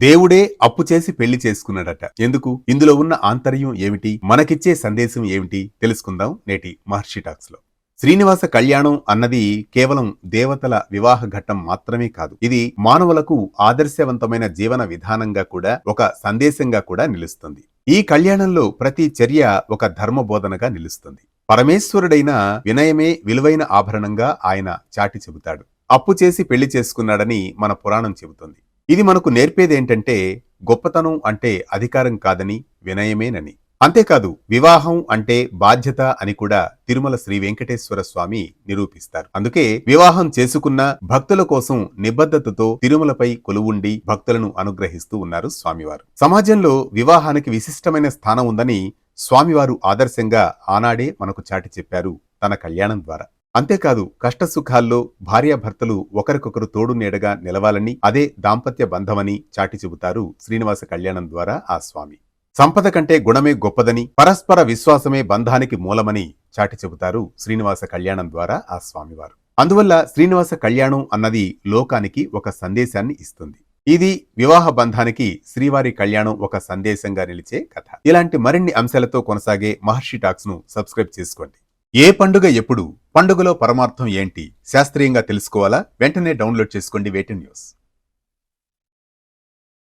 దేవుడే అప్పు చేసి పెళ్లి చేసుకున్నాడట. ఎందుకు? ఇందులో ఉన్న ఆంతర్యం ఏమిటి? మనకిచ్చే సందేశం ఏమిటి? తెలుసుకుందాం నేటి మహర్షి టాక్స్ లో. శ్రీనివాస కళ్యాణం అన్నది కేవలం దేవతల వివాహ ఘట్టం మాత్రమే కాదు. ఇది మానవులకు ఆదర్శవంతమైన జీవన విధానంగా కూడా, ఒక సందేశంగా కూడా నిలుస్తుంది. ఈ కళ్యాణంలో ప్రతి చర్య ఒక ధర్మ బోధనగా నిలుస్తుంది. పరమేశ్వరుడైన వినయమే విలువైన ఆభరణంగా ఆయన చాటి చెబుతాడు. అప్పు చేసి పెళ్లి చేసుకున్నాడని మన పురాణం చెబుతుంది. ఇది మనకు నేర్పేదేంటంటే, గొప్పతనం అంటే అధికారం కాదని, వినయమేనని. అంతేకాదు, వివాహం అంటే బాధ్యత అని కూడా తిరుమల శ్రీ వెంకటేశ్వర స్వామి నిరూపిస్తారు. అందుకే వివాహం చేసుకున్న భక్తుల కోసం నిబద్ధతతో తిరుమలపై కొలువుండి భక్తులను అనుగ్రహిస్తూ ఉన్నారు స్వామివారు. సమాజంలో వివాహానికి విశిష్టమైన స్థానం ఉందని స్వామివారు ఆదర్శంగా ఆనాడే మనకు చాటి చెప్పారు తన కళ్యాణం ద్వారా. అంతేకాదు, కష్టసుఖాల్లో భార్యాభర్తలు ఒకరికొకరు తోడు నీడగా నిలవాలని, అదే దాంపత్య బంధమని చాటి చెబుతారు శ్రీనివాస కళ్యాణం ద్వారా ఆ స్వామి. సంపద కంటే గుణమే గొప్పదని, పరస్పర విశ్వాసమే బంధానికి మూలమని చాటి చెబుతారు శ్రీనివాస కళ్యాణం ద్వారా ఆ స్వామివారు. అందువల్ల శ్రీనివాస కళ్యాణం అన్నది లోకానికి ఒక సందేశాన్ని ఇస్తుంది. ఇది వివాహ బంధానికి శ్రీవారి కళ్యాణం ఒక సందేశంగా నిలిచే కథ. ఇలాంటి మరిన్ని అంశాలతో కొనసాగే మహర్షి టాక్స్ ను సబ్స్క్రైబ్ చేసుకోండి. ఏ పండుగ ఎప్పుడు? పండుగలో పరమార్థం ఏంటి? శాస్త్రీయంగా తెలుసుకోవాలా? వెంటనే డౌన్లోడ్ చేసుకోండి వేటన్ న్యూస్.